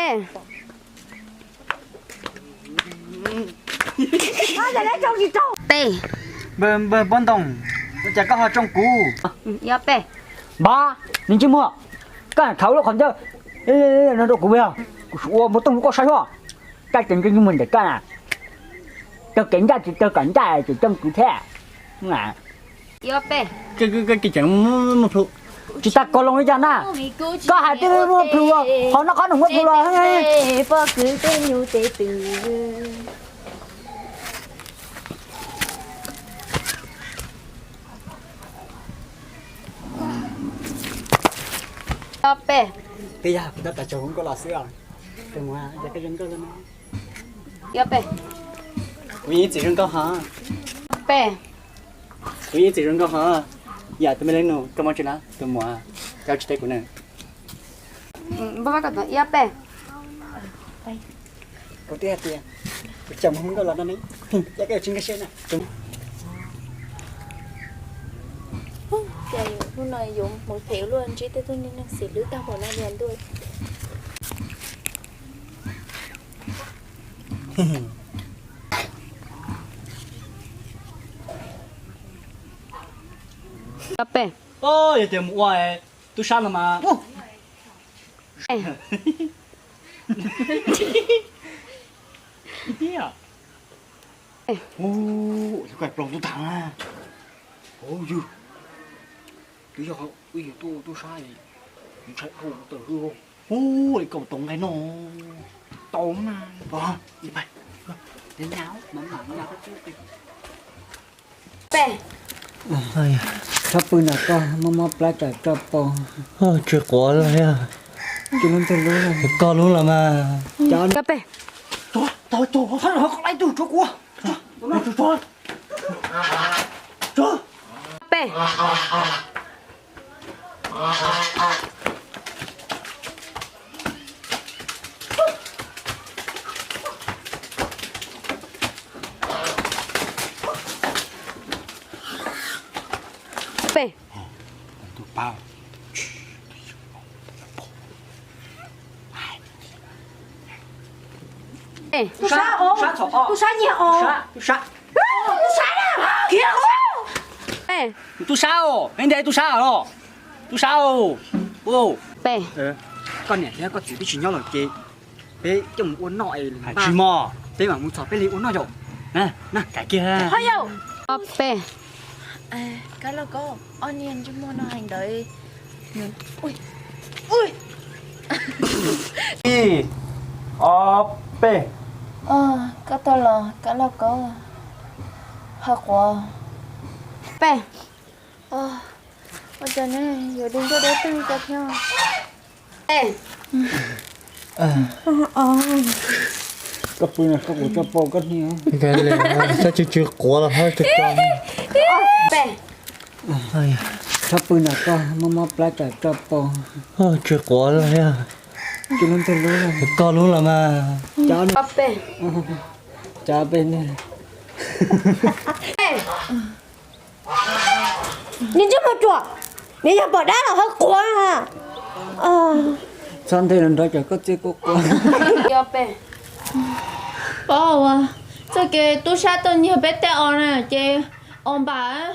bè Giờ lấy trâu gì trâu? bè bờ bón đồng chả có họ trong cú ya bè ba您寂寞干头了很多那都股票我不动过啥说该整个你们得干啊cho cảnh ra chỉ cho cảnh ra chỉ trong cụ thể nè ya bè cái chẳng một phụ chỉ ta có lòng ra na có hai tiếng một phụ họ nó có đồng một phụ rồi bơ cứ tên nhiều tệ từ ya bè bây giờ chúng ta chồng không có lò sữa từ ngoài giờ cái rừng có lên ya bè vì chỉ rừng có hả bè vì chỉ rừng có hả giờ tụi mình lên nụ cảm ơn chị đã từ ngoài chào chị của này bác bác ya bè có tiền chồng không có lò đó đấy giờ cái trên cái xe này Dạ, lúc này dùng một phiếu luôn, chỉ tôi nên là xỉu lưỡi tao của nó liền thôi. ya bè ôi giờ tiền mua tôi sang rồi mà ô cái quạt lòng tôi thẳng à ô dư tôi cho họ ui tôi sai tôi sai không từ hư ô lại cầu tổng cái nó tổng mà bỏ đi bay đến nháo mắm nháo bè ơi sắp bữa nào có mama plá trả cho po chưa có rồi à cho nên tôi nói là có luôn là mà cho ya bè thôi thôi họ lấy từ chỗ của cho bè bè tôi bao bè Tôi sát ổ. Tôi sát nhiều ổ. tôi sao Tôi sát à. Kìa. bè tôi sao anh đây tôi sao rồi tôi sao ô bè con này có chỉ biết chỉ nhau là kì bé chồng uốn nội phải chi mò bé mà muốn sọt bé lấy uốn nội rồi nè cái kia Thôi dầu. ya bè À, cái là có onion cho mua nó hành đợi. Ui, đi p cái là có học quá. bè Bây giờ này, giờ đừng có để tư cho nhau. bè có bữa nào có của cho po có nhiều cái này sao chưa có là hơi thực trong bè ơi sắp bữa nào có mama plá trả cho po chưa có rồi à cho nên tôi nói là có luôn là mà cho ya bè cho bên này Nhìn chứ mà chuột. Nhìn cho bỏ đá là hơi quá à. xong thì lần đó chỉ có chiếc cô ya bè Bảo à, sao kìa tôi sát tôi nhiều bé tẹo nè, chị ông bà á.